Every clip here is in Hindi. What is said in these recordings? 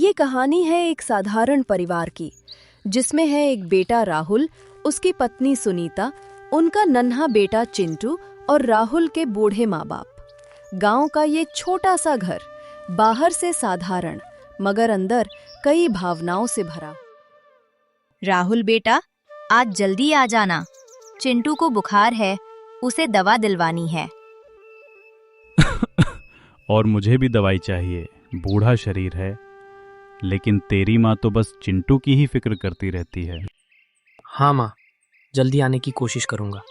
ये कहानी है एक साधारण परिवार की, जिसमें है एक बेटा राहुल, उसकी पत्नी सुनीता, उनका नन्हा बेटा चिंटू और राहुल के बूढ़े माँ बाप। गांव का ये छोटा सा घर बाहर से साधारण मगर अंदर कई भावनाओं से भरा। राहुल बेटा, आज जल्दी आ जाना। चिंटू को बुखार है, उसे दवा दिलवानी है। और मुझे भी दवाई चाहिए, बूढ़ा शरीर है। लेकिन तेरी माँ तो बस चिंटू की ही फिक्र करती रहती है। हाँ माँ, जल्दी आने की कोशिश करूँगा।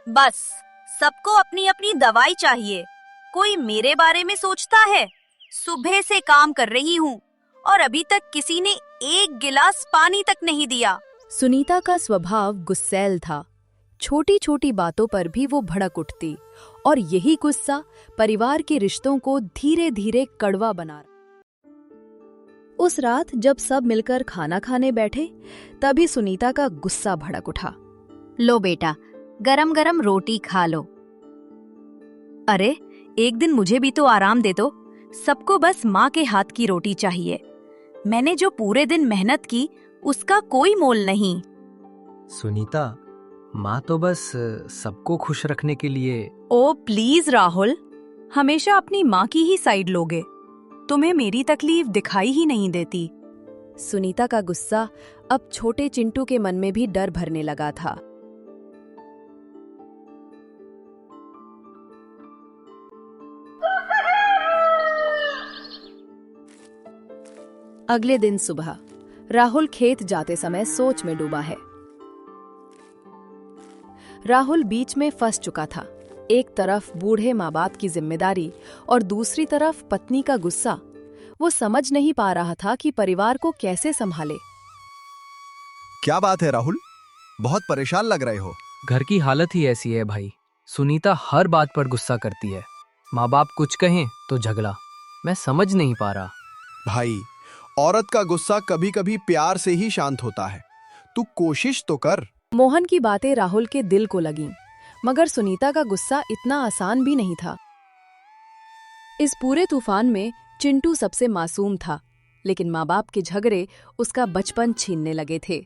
बस सबको अपनी अपनी दवाई चाहिए, कोई मेरे बारे में सोचता है। सुबह से काम कर रही हूँ और अभी तक किसी ने एक गिलास पानी तक नहीं दिया। सुनीता का स्वभाव गुस्सैल था। छोटी छोटी बातों पर भी वो भड़क उठती और यही गुस्सा परिवार के रिश्तों को धीरे धीरे कड़वा बना रहा। उस रात जब सब मिलकर खाना खाने बैठे, तभी सुनीता का गुस्सा भड़क उठा। लो बेटा, गरम गरम रोटी खा लो। अरे, एक दिन मुझे भी तो आराम दे दो। सबको बस माँ के हाथ की रोटी चाहिए। मैंने जो पूरे दिन मेहनत की, उसका कोई मोल नहीं। सुनीता, माँ तो बस सबको खुश रखने के लिए। ओ प्लीज राहुल, हमेशा अपनी माँ की ही साइड लोगे। तुम्हें मेरी तकलीफ दिखाई ही नहीं देती। सुनीता का गुस्सा अब छोटे चिंटू के मन में भी डर भरने लगा था। अगले दिन सुबह राहुल खेत जाते समय सोच में डूबा है। राहुल बीच में फंस चुका था। एक तरफ बूढ़े माँ बाप की जिम्मेदारी और दूसरी तरफ पत्नी का गुस्सा। वो समझ नहीं पा रहा था कि परिवार को कैसे संभाले। क्या बात है राहुल, बहुत परेशान लग रहे हो। घर की हालत ही ऐसी है भाई। सुनीता हर बात पर गुस्सा करती है। माँ बाप कुछ कहें तो झगड़ा। मैं समझ नहीं पा रहा। भाई, औरत का गुस्सा कभी कभी प्यार से ही शांत होता है। तू कोशिश तो कर। मोहन की बातें राहुल के दिल को लगीं, मगर सुनीता का गुस्सा इतना आसान भी नहीं था। इस पूरे तूफान में चिंटू सबसे मासूम था, लेकिन माँ बाप के झगड़े उसका बचपन छीनने लगे थे।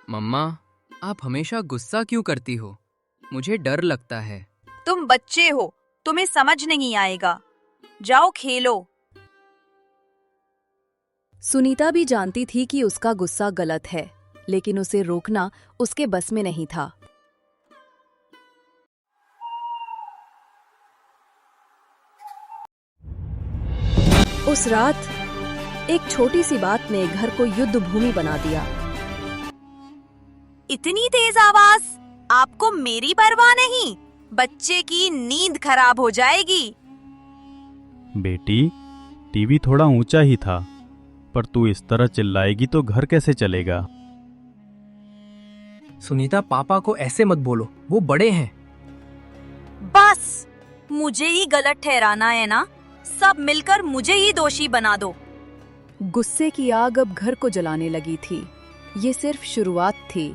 मम्मा, आप हमेशा गुस्सा क्यों करती हो? मुझे डर लगता है। तुम बच्चे हो, तुम्हें समझ नहीं आएगा। जाओ खेलो। सुनीता भी जानती थी कि उसका गुस्सा गलत है, लेकिन उसे रोकना उसके बस में नहीं था। उस रात एक छोटी सी बात ने घर को युद्ध भूमि बना दिया। इतनी तेज आवाज, आपको मेरी परवाह नहीं? बच्चे की नींद खराब हो जाएगी। बेटी, टीवी थोड़ा ऊंचा ही था, पर तू इस तरह चिल्लाएगी तो घर कैसे चलेगा? सुनीता, पापा को ऐसे मत बोलो, वो बड़े हैं। बस, मुझे ही गलत ठहराना है ना? सब मिलकर मुझे ही दोषी बना दो। गुस्से की आग अब घर को जलाने लगी थी। ये सिर्फ शुरुआत थी।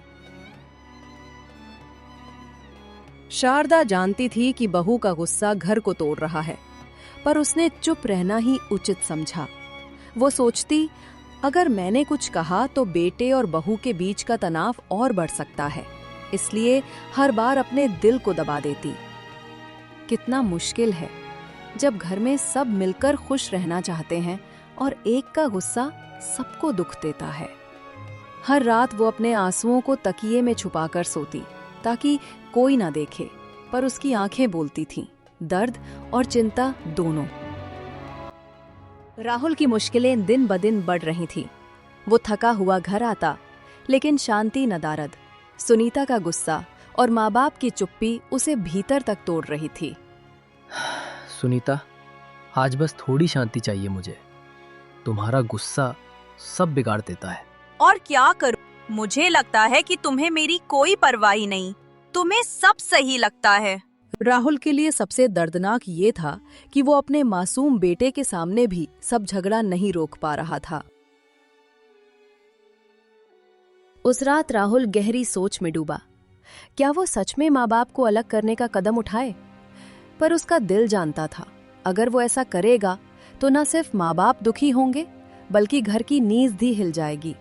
शारदा जानती थी कि बहू का गुस्सा घर को तोड़ रहा है, पर उसने चुप रहना ही उचित समझा। वो सोचती, अगर मैंने कुछ कहा तो बेटे और बहू के बीच का तनाव और बढ़ सकता है, इसलिए हर बार अपने दिल को दबा देती। कितना मुश्किल है जब घर में सब मिलकर खुश रहना चाहते हैं और एक का गुस्सा सबको दुख देता है। हर रात वो अपने आंसुओं को तकिए में छुपाकर सोती, ताकि कोई ना देखे, पर उसकी आंखें बोलती थीं, दर्द और चिंता दोनों। राहुल की मुश्किलें दिन ब दिन बढ़ रही थीं। वो थका हुआ घर आता, लेकिन शांति नदारद। सुनीता का गुस्सा और माँ बाप की चुप्पी उसे भीतर तक तोड़ रही थी। सुनीता, आज बस थोड़ी शांति चाहिए मुझे। तुम्हारा गुस्सा सब बिगाड़ देता है। और क्या करूं? मुझे लगता है कि तुम्हें मेरी कोई परवाह ही नहीं। तुम्हें सब सही लगता है। राहुल के लिए सबसे दर्दनाक ये था कि वो अपने मासूम बेटे के सामने भी सब झगड़ा नहीं रोक पा रहा था। उस रात राहुल गहरी सोच में डूबा। क्या वो सच में माँ बाप को अलग करने का कदम उठाए? पर उसका दिल जानता था, अगर वो ऐसा करेगा तो न सिर्फ माँ बाप दुखी होंगे बल्कि घर की नींव भी हिल जाएगी।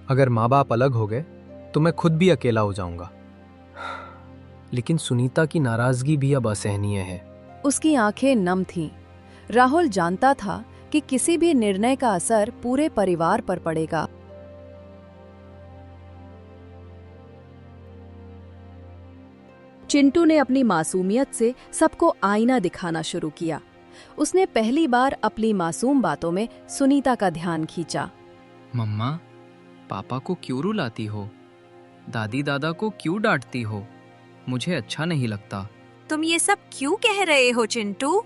अगर माँ बाप अलग हो गए तो मैं खुद भी अकेला हो जाऊंगा। लेकिन सुनीता की नाराजगी भी अब असहनीय है। उसकी आंखें नम थीं। राहुल जानता था कि किसी भी निर्णय का असर पूरे परिवार पर पड़ेगा। चिंटू ने अपनी मासूमियत से सबको आईना दिखाना शुरू किया। उसने पहली बार अपनी मासूम बातों में सुनीता का ध्यान खींचा। मम्मा, पापा को क्यों रुलाती हो? दादी दादा को क्यों डांटती हो? मुझे अच्छा नहीं लगता। तुम ये सब क्यों कह रहे हो चिंटू?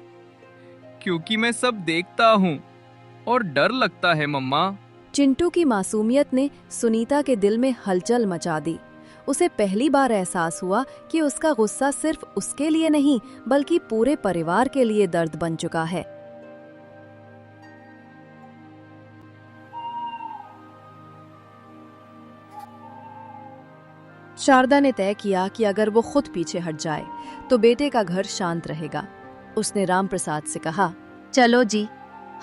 क्योंकि मैं सब देखता हूँ और डर लगता है मम्मा। चिंटू की मासूमियत ने सुनीता के दिल में हलचल मचा दी। उसे पहली बार एहसास हुआ कि उसका गुस्सा सिर्फ उसके लिए नहीं बल्कि पूरे परिवार के लिए दर्द बन चुका है। शारदा ने तय किया कि अगर वो खुद पीछे हट जाए तो बेटे का घर शांत रहेगा। उसने रामप्रसाद से कहा, चलो जी,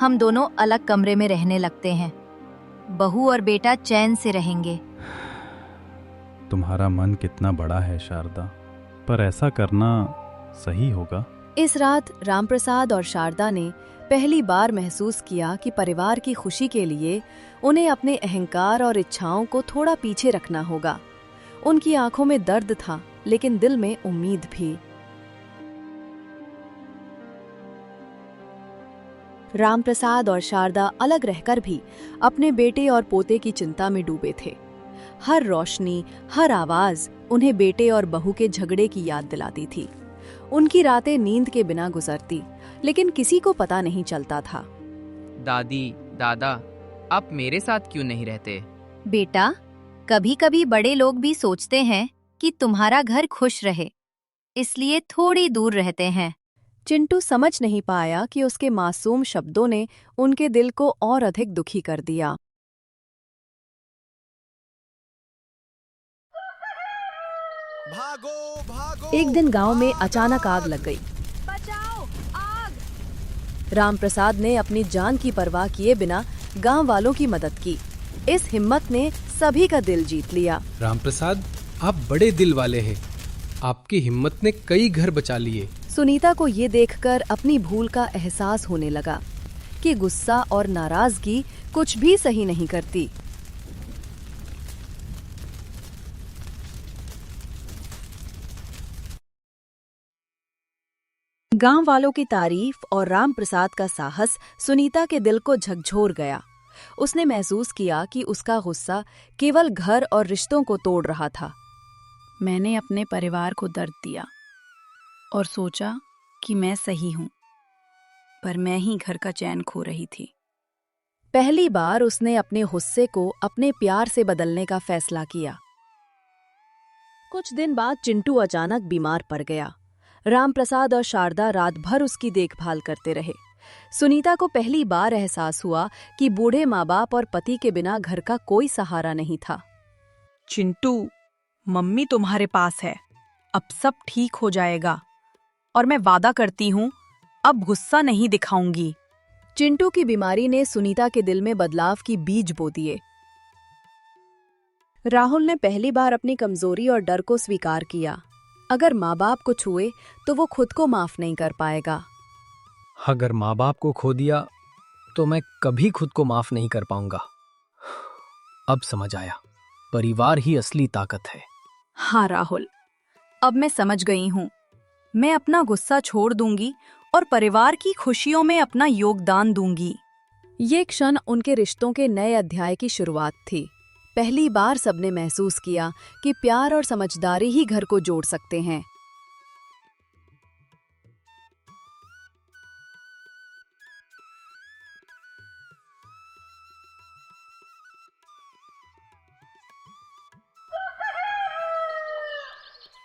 हम दोनों अलग कमरे में रहने लगते हैं। बहू और बेटा चैन से रहेंगे। तुम्हारा मन कितना बड़ा है शारदा, पर ऐसा करना सही होगा? इस रात रामप्रसाद और शारदा ने पहली बार महसूस किया कि परिवार की खुशी के लिए उन्हें अपने अहंकार और इच्छाओं को थोड़ा पीछे रखना होगा। उनकी आंखों में दर्द था लेकिन दिल में उम्मीद भी। रामप्रसाद और शारदा अलग रहकर भी अपने बेटे और पोते की चिंता में डूबे थे। हर रोशनी, हर आवाज उन्हें बेटे और बहू के झगड़े की याद दिलाती थी। उनकी रातें नींद के बिना गुजरती, लेकिन किसी को पता नहीं चलता था। दादी, दादा, आप मेरे साथ क्यों नहीं रहते? बेटा, कभी कभी बड़े लोग भी सोचते हैं कि तुम्हारा घर खुश रहे, इसलिए थोड़ी दूर रहते हैं। चिंटू समझ नहीं पाया कि उसके मासूम शब्दों ने उनके दिल को और अधिक दुखी कर दिया। भागो भागो। एक दिन गांव में अचानक आग लग गई। बचाओ, आग! रामप्रसाद ने अपनी जान की परवाह किए बिना गांव वालों की मदद की। इस हिम्मत ने सभी का दिल जीत लिया। रामप्रसाद, आप बड़े दिल वाले हैं। आपकी हिम्मत ने कई घर बचा लिए। सुनीता को ये देखकर अपनी भूल का एहसास होने लगा कि गुस्सा और नाराजगी कुछ भी सही नहीं करती। गांव वालों की तारीफ और रामप्रसाद का साहस सुनीता के दिल को झकझोर गया। उसने महसूस किया कि उसका गुस्सा केवल घर और रिश्तों को तोड़ रहा था। मैंने अपने परिवार को दर्द दिया और सोचा कि मैं सही हूं, पर मैं ही घर का चैन खो रही थी। पहली बार उसने अपने गुस्से को अपने प्यार से बदलने का फैसला किया। कुछ दिन बाद चिंटू अचानक बीमार पड़ गया। रामप्रसाद और शारदा रात भर उसकी देखभाल करते रहे। सुनीता को पहली बार एहसास हुआ कि बूढ़े माँ बाप और पति के बिना घर का कोई सहारा नहीं था। चिंटू, मम्मी तुम्हारे पास है, अब सब ठीक हो जाएगा और मैं वादा करती हूँ अब गुस्सा नहीं दिखाऊंगी। चिंटू की बीमारी ने सुनीता के दिल में बदलाव की बीज बो दिए। राहुल ने पहली बार अपनी कमजोरी और डर को स्वीकार किया। अगर माँ बाप को छुए तो वो खुद को माफ नहीं कर पाएगा। अगर माँ बाप को खो दिया तो मैं कभी खुद को माफ नहीं कर पाऊंगा। अब समझ आया, परिवार ही असली ताकत है। हाँ राहुल, अब मैं समझ गई हूँ। मैं अपना गुस्सा छोड़ दूंगी और परिवार की खुशियों में अपना योगदान दूंगी। ये क्षण उनके रिश्तों के नए अध्याय की शुरुआत थी। पहली बार सबने महसूस किया कि प्यार और समझदारी ही घर को जोड़ सकते हैं।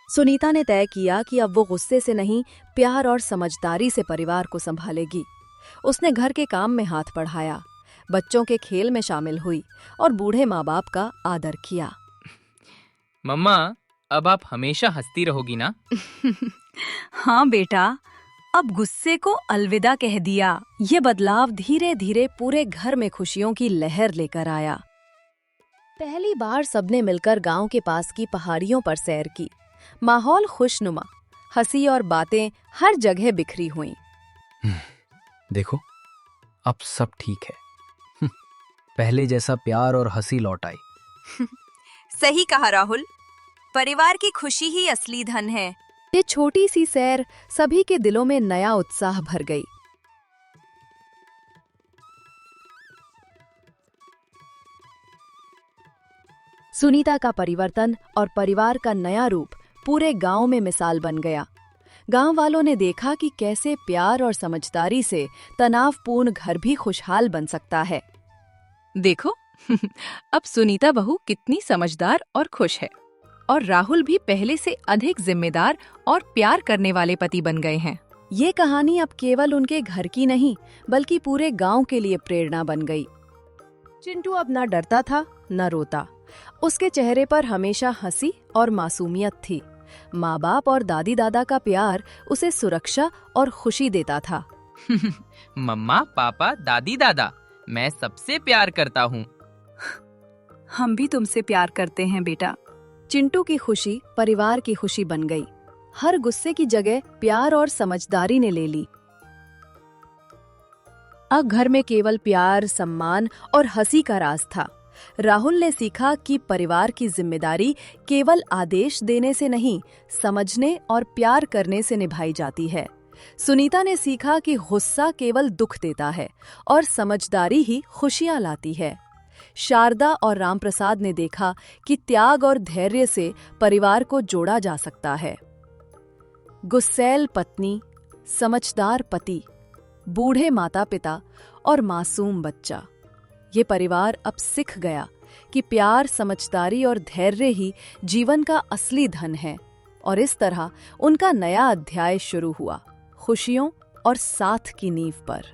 सुनीता ने तय किया कि अब वो गुस्से से नहीं, प्यार और समझदारी से परिवार को संभालेगी। उसने घर के काम में हाथ बढ़ाया, बच्चों के खेल में शामिल हुई और बूढ़े माँ बाप का आदर किया। मम्मा, अब आप हमेशा हंसती रहोगी ना? हाँ बेटा, अब गुस्से को अलविदा कह दिया। ये बदलाव धीरे धीरे पूरे घर में खुशियों की लहर लेकर आया। पहली बार सबने मिलकर गांव के पास की पहाड़ियों पर सैर की। माहौल खुशनुमा, हंसी और बातें हर जगह बिखरी हुईं। देखो, अब सब ठीक है। पहले जैसा प्यार और हंसी लौट आई। सही कहा राहुल, परिवार की खुशी ही असली धन है। ये छोटी सी सैर सभी के दिलों में नया उत्साह भर गई। सुनीता का परिवर्तन और परिवार का नया रूप पूरे गांव में मिसाल बन गया। गांव वालों ने देखा कि कैसे प्यार और समझदारी से तनावपूर्ण घर भी खुशहाल बन सकता है। देखो अब सुनीता बहू कितनी समझदार और खुश है, और राहुल भी पहले से अधिक जिम्मेदार और प्यार करने वाले पति बन गए हैं। ये कहानी अब केवल उनके घर की नहीं, बल्कि पूरे गांव के लिए प्रेरणा बन गई। चिंटू अब न डरता था न रोता। उसके चेहरे पर हमेशा हंसी और मासूमियत थी। माँ बाप और दादी दादा का प्यार उसे सुरक्षा और खुशी देता था। मम्मा, पापा, दादी, दादा, मैं सबसे प्यार करता हूँ। हम भी तुमसे प्यार करते हैं बेटा। चिंटू की खुशी परिवार की खुशी बन गई। हर गुस्से की जगह प्यार और समझदारी ने ले ली। अब घर में केवल प्यार, सम्मान और हंसी का राज था। राहुल ने सीखा कि परिवार की जिम्मेदारी केवल आदेश देने से नहीं, समझने और प्यार करने से निभाई जाती है। सुनीता ने सीखा कि गुस्सा केवल दुख देता है और समझदारी ही खुशियां लाती है। शारदा और रामप्रसाद ने देखा कि त्याग और धैर्य से परिवार को जोड़ा जा सकता है। गुस्सैल पत्नी, समझदार पति, बूढ़े माता पिता और मासूम बच्चा, ये परिवार अब सीख गया कि प्यार, समझदारी और धैर्य ही जीवन का असली धन है। और इस तरह उनका नया अध्याय शुरू हुआ, खुशियों और साथ की नींव पर।